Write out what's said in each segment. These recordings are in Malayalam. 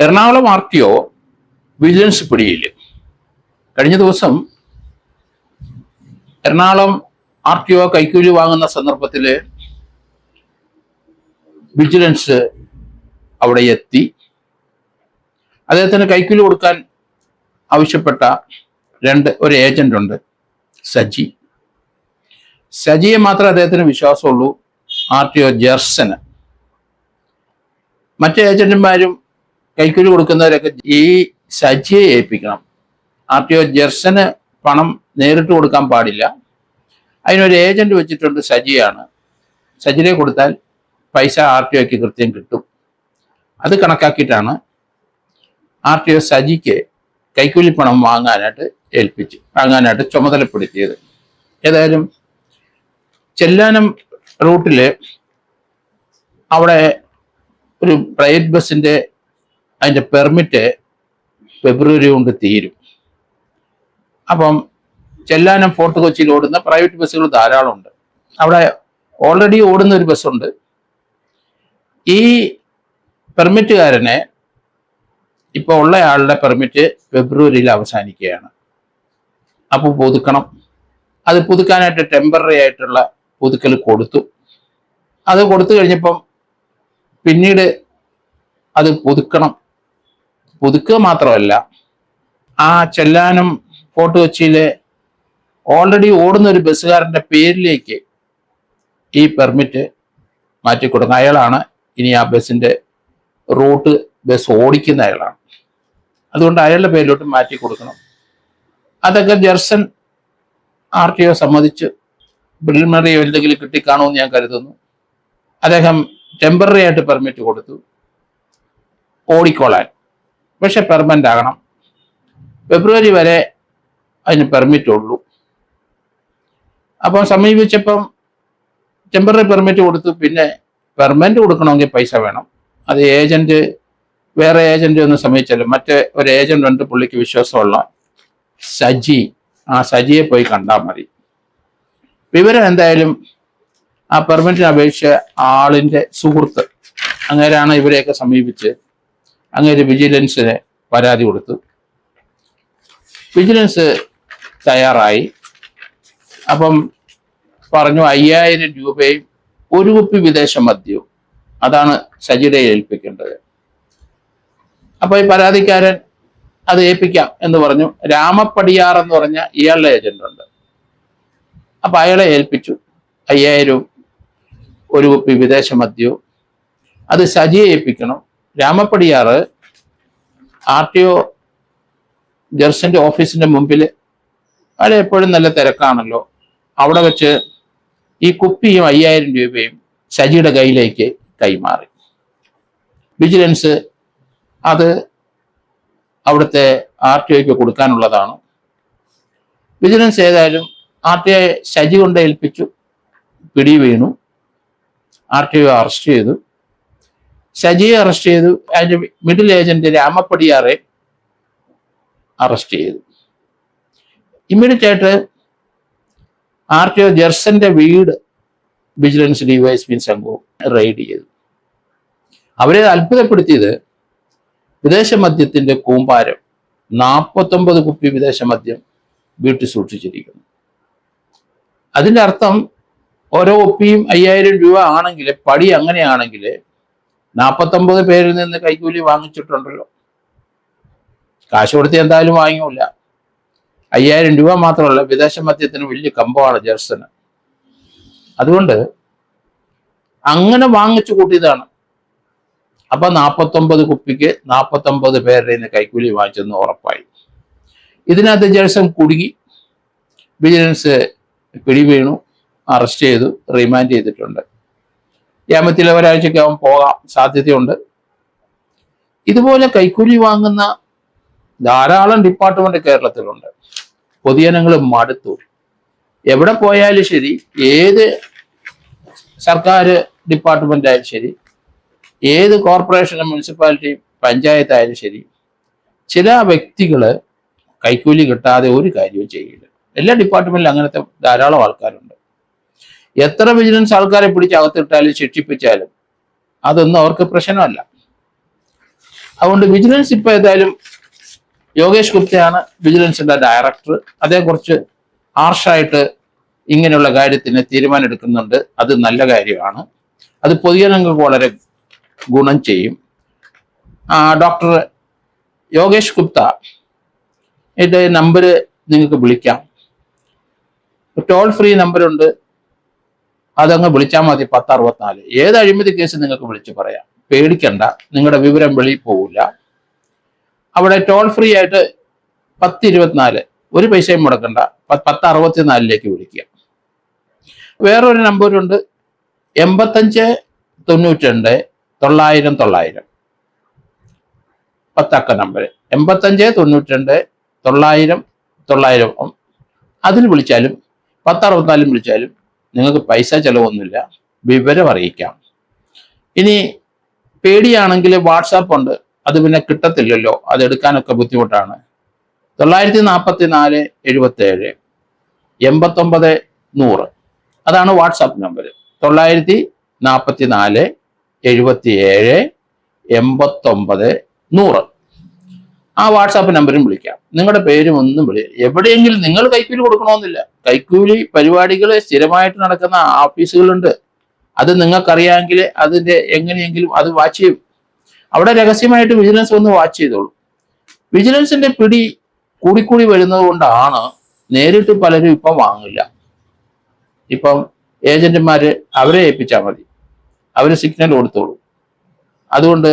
എറണാകുളം ആർടിഒ വിജിലൻസ് പിടിയിൽ. കഴിഞ്ഞ ദിവസം എറണാകുളം ആർടിഒ കൈക്കൂലി വാങ്ങുന്ന സന്ദർഭത്തിൽ വിജിലൻസ് അവിടെ എത്തി. അദ്ദേഹത്തിന് കൈക്കൂലി കൊടുക്കാൻ ആവശ്യപ്പെട്ട ഒരു ഏജന്റ് ഉണ്ട്, സജിയെ മാത്രമേ അദ്ദേഹത്തിന് വിശ്വാസമുള്ളൂ. ആർടിഒ ജെർസന്, മറ്റു ഏജന്റുമാരും കൈക്കൂലി കൊടുക്കുന്നവരൊക്കെ ഈ സജിയെ ഏൽപ്പിക്കണം. ആർടിഒ ജെർസന് പണം നേരിട്ട് കൊടുക്കാൻ പാടില്ല. അതിനൊരു ഏജന്റ് വെച്ചിട്ടുണ്ട്, സജിയാണ്. സജിയെ കൊടുത്താൽ പൈസ ആർടിഒക്ക് കൃത്യം കിട്ടും. അത് കണക്കാക്കിയിട്ടാണ് ആർടിഒ സജിക്ക് കൈക്കൂലി പണം വാങ്ങാനായിട്ട് ചുമതലപ്പെടുത്തിയത്. ഏതായാലും ചെല്ലാനം റൂട്ടില് അവിടെ ഒരു പ്രൈവറ്റ് ബസ്സിന്റെ അതിന്റെ പെർമിറ്റ് ഫെബ്രുവരി കൊണ്ട് തീരും. അപ്പം ചെല്ലാനം ഫോർട്ട് കൊച്ചിയിൽ ഓടുന്ന പ്രൈവറ്റ് ബസ്സുകൾ ധാരാളം ഉണ്ട്. അവിടെ ഓൾറെഡി ഓടുന്ന ഒരു ബസ്സുണ്ട്. ഈ പെർമിറ്റുകാരനെ ഇപ്പോൾ ഉള്ളയാളുടെ പെർമിറ്റ് ഫെബ്രുവരിയിൽ അവസാനിക്കുകയാണ്. അപ്പോൾ പുതുക്കണം. അത് പുതുക്കാനായിട്ട് ടെമ്പററി ആയിട്ടുള്ള പുതുക്കൽ കൊടുത്തു. അത് കൊടുത്തു കഴിഞ്ഞപ്പം പിന്നീട് അത് പുതുക്കുക മാത്രമല്ല, ആ ചെല്ലാനം ഫോർട്ട് കൊച്ചിയിലെ ഓൾറെഡി ഓടുന്ന ഒരു ബസ്സുകാരൻ്റെ പേരിലേക്ക് ഈ പെർമിറ്റ് മാറ്റിക്കൊടുക്കണം. അയാളാണ് ഇനി ആ ബസ്സിന്റെ റൂട്ട് ബസ് ഓടിക്കുന്ന അയാളാണ്. അതുകൊണ്ട് അയാളുടെ പേരിലോട്ട് മാറ്റി കൊടുക്കണം. അതൊക്കെ ജെർസൺ ആർടിഒ സമ്മതിച്ച് പ്രിലിമിനറി എന്തെങ്കിലും കിട്ടിക്കാണുമെന്ന് ഞാൻ കരുതുന്നു. അദ്ദേഹം ടെമ്പററി ആയിട്ട് പെർമിറ്റ് കൊടുത്തു ഓടിക്കോളാൻ. പക്ഷെ പെർമനന്റ് ആകണം. ഫെബ്രുവരി വരെ അതിന് പെർമിറ്റ് ഉള്ളൂ. അപ്പം സമീപിച്ചപ്പം ടെമ്പററി പെർമിറ്റ് കൊടുത്തു. പിന്നെ പെർമനന്റ് കൊടുക്കണമെങ്കിൽ പൈസ വേണം. അത് വേറെ ഏജന്റ് ഒന്നും സമീപിച്ചാലും മറ്റേ ഒരു ഏജന്റ് ഉണ്ട്, പുള്ളിക്ക് വിശ്വാസമുള്ള സജി. ആ സജിയെ പോയി കണ്ടാൽ മതി. വിവരം എന്തായാലും ആ പെർമിറ്റിന് അപേക്ഷിച്ച ആളിന്റെ സുഹൃത്ത് അങ്ങേരാണ് ഇവരെയൊക്കെ സമീപിച്ച് അങ്ങേര് വിജിലൻസിന് പരാതി കൊടുത്തു. വിജിലൻസ് തയ്യാറായി. അപ്പം പറഞ്ഞു 5000 രൂപയും ഒരു കുപ്പി വിദേശ മദ്യവും അതാണ് സജിയുടെ ഏൽപ്പിക്കേണ്ടത്. അപ്പൊ ഈ പരാതിക്കാരൻ അത് ഏൽപ്പിക്കാം എന്ന് പറഞ്ഞു. രാമപ്പടിയാർ എന്ന് പറഞ്ഞ ഇയാളുടെ ഏജന്റ് ഉണ്ട്. അപ്പൊ അയാളെ ഏൽപ്പിച്ചു. 5000 ഒരു കുപ്പി വിദേശ മദ്യവും. അത് സജിയെ ഏൽപ്പിക്കണം. രാമപ്പടിയാർ ആർടിഒ ജെർസന്റെ ഓഫീസിന്റെ മുമ്പിൽ അവിടെ എപ്പോഴും നല്ല തിരക്കാണല്ലോ. അവിടെ വെച്ച് ഈ കുപ്പിയും 5000 രൂപയും സജിയുടെ കയ്യിലേക്ക് കൈമാറി. വിജിലൻസ് അത് അവിടുത്തെ ആർടിഒക്ക് കൊടുക്കാനുള്ളതാണ്. വിജിലൻസ് ഏതായാലും ആർടിഒ സജി കൊണ്ട് ഏൽപ്പിച്ചു. പിടി വീണു. ആർടിഒ അറസ്റ്റ് ചെയ്തു. സജിയെ അറസ്റ്റ് ചെയ്തു. അതിന്റെ മിഡിൽ ഏജന്റ് രാമപ്പടിയാറെ അറസ്റ്റ് ചെയ്തു. ഇമ്മീഡിയറ്റ് ആയിട്ട് ആർടിഒ ജെർസന്റെ വീട് വിജിലൻസ് ഡിവൈഎസ്പി സംഘവും റെയ്ഡ് ചെയ്തു. അവരെ അത്ഭുതപ്പെടുത്തിയത് വിദേശ മദ്യത്തിന്റെ കൂമ്പാരം 49 കുപ്പി വിദേശ മദ്യം വീട്ടിൽ സൂക്ഷിച്ചിരിക്കുന്നു. അതിന്റെ അർത്ഥം ഓരോ കുപ്പിയും 5000 രൂപ ആണെങ്കിൽ, പടി അങ്ങനെയാണെങ്കിൽ 49 പേരിൽ നിന്ന് കൈക്കൂലി വാങ്ങിച്ചിട്ടുണ്ടല്ലോ. കാശ് കൊടുത്ത് എന്തായാലും വാങ്ങില്ല. 5000 രൂപ മാത്രമല്ല, വിദേശ മദ്യത്തിന് വലിയ കമ്പമാണ് ജെർസന്. അതുകൊണ്ട് അങ്ങനെ വാങ്ങിച്ചു കൂട്ടിയതാണ്. അപ്പൊ 49 കുപ്പിക്ക് 49 പേരുടെ നിന്ന് കൈക്കൂലി വാങ്ങിച്ചെന്ന് ഉറപ്പായി. ഇതിനകത്ത് ജെർസൺ കുടുങ്ങി. വിജിലൻസ് പിടി വീണു, അറസ്റ്റ് ചെയ്തു, റിമാൻഡ് ചെയ്തിട്ടുണ്ട്. ജാമ്യത്തിൽ ഒരാഴ്ചക്കകം പോകാൻ സാധ്യതയുണ്ട്. ഇതുപോലെ കൈക്കൂലി വാങ്ങുന്ന ധാരാളം ഡിപ്പാർട്ട്മെന്റ് കേരളത്തിലുണ്ട്. പൊതുജനങ്ങൾ മടുത്തു. എവിടെ പോയാലും ശരി, ഏത് സർക്കാർ ഡിപ്പാർട്ട്മെന്റ് ആയാലും ശരി, ഏത് കോർപ്പറേഷനും മുനിസിപ്പാലിറ്റി പഞ്ചായത്ത് ആയാലും ശരി, ചില വ്യക്തികൾ കൈക്കൂലി കിട്ടാതെ ഒരു കാര്യവും ചെയ്യില്ല. എല്ലാ ഡിപ്പാർട്ട്മെന്റിലും അങ്ങനത്തെ ധാരാളം ആൾക്കാരുണ്ട്. എത്ര വിജിലൻസ് ആൾക്കാരെ പിടിച്ച് അകത്തിട്ടാലും ശിക്ഷിപ്പിച്ചാലും അതൊന്നും അവർക്ക് പ്രശ്നമല്ല. അതുകൊണ്ട് വിജിലൻസ് ഇപ്പൊ ഏതായാലും യോഗേഷ് ഗുപ്തയാണ് വിജിലൻസിന്റെ ഡയറക്ടർ. അതേക്കുറിച്ച് ഹാർഷായിട്ട് ഇങ്ങനെയുള്ള കാര്യത്തിന് തീരുമാനം എടുക്കുന്നുണ്ട്. അത് നല്ല കാര്യമാണ്. അത് പൊതുജനങ്ങൾക്ക് വളരെ ഗുണം ചെയ്യും. ഡോക്ടർ യോഗേഷ് ഗുപ്ത ഇതിന്റെ നമ്പർ നിങ്ങൾക്ക് വിളിക്കാം. ടോൾ ഫ്രീ നമ്പറുണ്ട്, അതങ്ങ് വിളിച്ചാൽ മതി. 1064. ഏത് അഴിമതി കേസ് നിങ്ങൾക്ക് വിളിച്ച് പറയാം, പേടിക്കണ്ട, നിങ്ങളുടെ വിവരം വെളിയിൽ പോവില്ല. അവിടെ ടോൾ ഫ്രീ ആയിട്ട് 1024, ഒരു പൈസയും മുടക്കണ്ട, 1064 വിളിക്കുക. വേറൊരു നമ്പറുണ്ട് 8592 900 900, 10 അക്ക നമ്പർ 8592 900 900. അതിൽ വിളിച്ചാലും 1064 വിളിച്ചാലും നിങ്ങൾക്ക് പൈസ ചെലവൊന്നുമില്ല, വിവരം അറിയിക്കാം. ഇനി പേടിയാണെങ്കിൽ വാട്സാപ്പ് ഉണ്ട്, അത് പിന്നെ കിട്ടത്തില്ലല്ലോ, അതെടുക്കാനൊക്കെ ബുദ്ധിമുട്ടാണ്. 944 77 89 100, അതാണ് വാട്സാപ്പ് നമ്പർ. 944 77 89 100. ആ വാട്സാപ്പ് നമ്പറും വിളിക്കാം. നിങ്ങളുടെ പേരും ഒന്നും എവിടെയെങ്കിലും നിങ്ങൾ കൈക്കൂലി കൊടുക്കണമെന്നില്ല. കൈക്കൂലി പരിപാടികൾ സ്ഥിരമായിട്ട് നടക്കുന്ന ഓഫീസുകളുണ്ട്. അത് നിങ്ങൾക്കറിയാമെങ്കിൽ അതിന്റെ എങ്ങനെയെങ്കിലും അത് വാച്ച് ചെയ്യും. അവിടെ രഹസ്യമായിട്ട് വിജിലൻസ് വന്ന് വാച്ച് ചെയ്തോളൂ. വിജിലൻസിന്റെ പിടി കൂടിക്കൂടി വരുന്നത് കൊണ്ടാണ് നേരിട്ട് പലരും ഇപ്പം വാങ്ങില്ല. ഇപ്പം ഏജന്റുമാര് അവരെ ഏൽപ്പിച്ചാൽ മതി, അവര് സിഗ്നൽ കൊടുത്തോളൂ. അതുകൊണ്ട്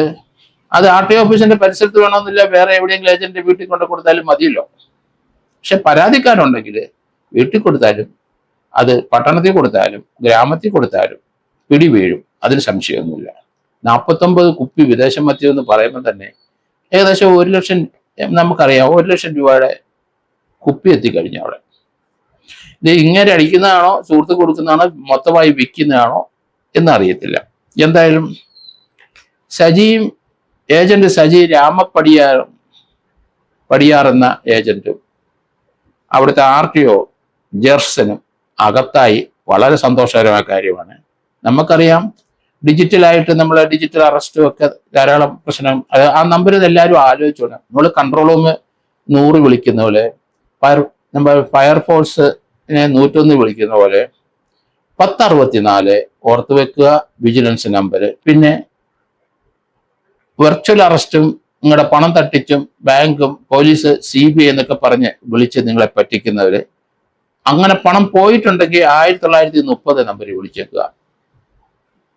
അത് RTO ഓഫീസിന്റെ പരിസരത്ത് വേണമെന്നില്ല, വേറെ എവിടെയെങ്കിലും ഏജന്റ് വീട്ടിൽ കൊണ്ട് കൊടുത്താലും മതിയല്ലോ. പക്ഷെ പരാതിക്കാരുണ്ടെങ്കിൽ വീട്ടിൽ കൊടുത്താലും, അത് പട്ടണത്തിൽ കൊടുത്താലും ഗ്രാമത്തിൽ കൊടുത്താലും പിടി വീഴും, അതിൽ സംശയമൊന്നുമില്ല. 49 കുപ്പി വിദേശ മദ്യം എന്ന് പറയുമ്പോൾ തന്നെ ഏകദേശം 1 ലക്ഷം, നമുക്കറിയാം 1 ലക്ഷം രൂപയുടെ കുപ്പി എത്തിക്കഴിഞ്ഞു അവിടെ. ഇത് ഇങ്ങനെ അടിക്കുന്നതാണോ, സുഹൃത്ത് കൊടുക്കുന്നതാണോ, മൊത്തമായി വിൽക്കുന്നതാണോ എന്നറിയത്തില്ല. എന്തായാലും സജിയും ഏജന്റ് സജി പടിയാർ എന്ന ഏജന്റും അവിടുത്തെ RTO ജെർസനും അകത്തായി. വളരെ സന്തോഷകരമായ കാര്യമാണ്. നമുക്കറിയാം ഡിജിറ്റലായിട്ട് നമ്മളെ ഡിജിറ്റൽ അറസ്റ്റും ഒക്കെ ധാരാളം പ്രശ്നം. ആ നമ്പർ എല്ലാവരും ആലോചിച്ചോണം. നമ്മൾ കൺട്രോൾ റൂം 100 വിളിക്കുന്ന പോലെ, നമ്മൾ ഫയർഫോഴ്സിനെ 101 വിളിക്കുന്ന പോലെ 1064 ഓർത്ത് വെക്കുക, വിജിലൻസ് നമ്പർ. പിന്നെ വെർച്വൽ അറസ്റ്റും നിങ്ങളുടെ പണം തട്ടിച്ചും ബാങ്കും പോലീസ് CBI എന്നൊക്കെ പറഞ്ഞ് വിളിച്ച് നിങ്ങളെ പറ്റിക്കുന്നവര്, അങ്ങനെ പണം പോയിട്ടുണ്ടെങ്കിൽ 1930 നമ്പറിൽ വിളിച്ചേക്കുക.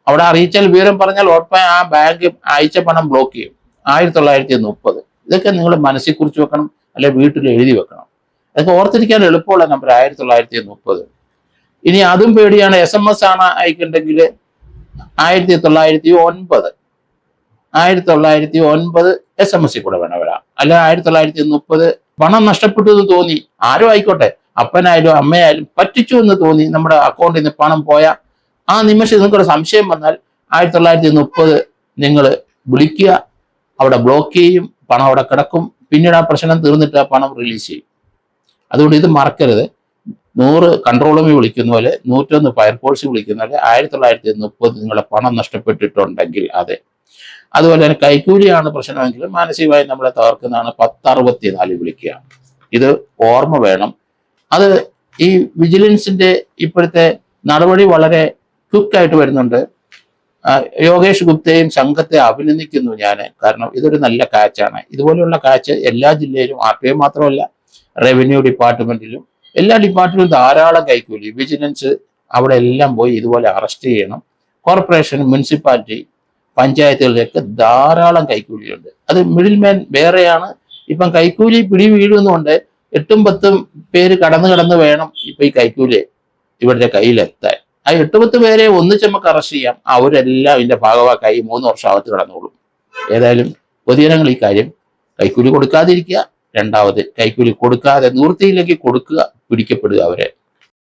അവിടെ അറിയിച്ചാൽ വിവരം പറഞ്ഞാൽ ഉറപ്പായി ആ ബാങ്ക് അയച്ച പണം ബ്ലോക്ക് ചെയ്യും. 1930. ഇതൊക്കെ നിങ്ങൾ മനസ്സിൽ കുറിച്ച് വെക്കണം, അല്ലെ വീട്ടിൽ എഴുതി വെക്കണം. അതൊക്കെ ഓർത്തിരിക്കാൻ എളുപ്പമുള്ള നമ്പർ 1930. ഇനി അതും പേടിയാണ്. SMS ആണ് അയക്കുന്നുണ്ടെങ്കിൽ 1909 SMS കൂടെ വേണം വരാം. അല്ല 1930 പണം നഷ്ടപ്പെട്ടു എന്ന് തോന്നി, ആരും ആയിക്കോട്ടെ, അപ്പനായാലും അമ്മയായാലും പറ്റിച്ചു എന്ന് തോന്നി, നമ്മുടെ അക്കൗണ്ടിൽ നിന്ന് പണം പോയ ആ നിമിഷം നിങ്ങൾക്കൊരു സംശയം വന്നാൽ 1930 നിങ്ങൾ വിളിക്കുക. അവിടെ ബ്ലോക്ക് ചെയ്യും, പണം അവിടെ കിടക്കും. പിന്നീട് ആ പ്രശ്നം തീർന്നിട്ട് ആ പണം റിലീസ് ചെയ്യും. അതുകൊണ്ട് ഇത് മറക്കരുത്. 100 കൺട്രോൾ റൂമിൽ വിളിക്കുന്ന പോലെ, 101 ഫയർഫോഴ്സ് വിളിക്കുന്ന പോലെ 1930 നിങ്ങളുടെ പണം നഷ്ടപ്പെട്ടിട്ടുണ്ടെങ്കിൽ അതെ. അതുപോലെ തന്നെ കൈക്കൂലിയാണ് പ്രശ്നമെങ്കിൽ മാനസികമായി നമ്മളെ തകർക്കുന്നതാണ് 1064 വിളിക്കുക. ഇത് ഓർമ്മ വേണം. അത് ഈ വിജിലൻസിന്റെ ഇപ്പോഴത്തെ നടപടി വളരെ ക്വിക്കായിട്ട് വരുന്നുണ്ട്. യോഗേഷ് ഗുപ്തയും സംഘത്തെ അഭിനന്ദിക്കുന്നു ഞാൻ. കാരണം ഇതൊരു നല്ല കാച്ചാണ്. ഇതുപോലെയുള്ള കാച്ച് എല്ലാ ജില്ലയിലും, RTO മാത്രമല്ല, റവന്യൂ ഡിപ്പാർട്ട്മെന്റിലും എല്ലാ ഡിപ്പാർട്ട്മെന്റിലും ധാരാളം കൈക്കൂലി. വിജിലൻസ് അവിടെ എല്ലാം പോയി ഇതുപോലെ അറസ്റ്റ് ചെയ്യണം. കോർപ്പറേഷൻ, മുനിസിപ്പാലിറ്റി, പഞ്ചായത്തുകളിലൊക്കെ ധാരാളം കൈക്കൂലിയുണ്ട്. അത് മിഡിൽ മാൻ വേറെയാണ്. ഇപ്പം കൈക്കൂലി പിടി വീഴുന്നുണ്ട്. 8ഉം 10ഉം പേര് കടന്ന് വേണം ഇപ്പൊ ഈ കൈക്കൂലി ഇവരുടെ കയ്യിലെത്താൻ. ആ 8-10 പേരെ ഒന്നിച്ച് നമുക്ക് അറസ്റ്റ് ചെയ്യാം. അവരെല്ലാം ഇതിന്റെ ഭാഗമായി 3 വർഷം അകത്ത് കിടന്നോളും. ഏതായാലും പൊതുജനങ്ങൾ ഈ കാര്യം കൈക്കൂലി കൊടുക്കാതിരിക്കുക. രണ്ടാമത് കൈക്കൂലി കൊടുക്കാതെ നിവൃത്തിയിലേക്ക് കൊടുക്കുക, പിടിക്കപ്പെടുക അവരെ.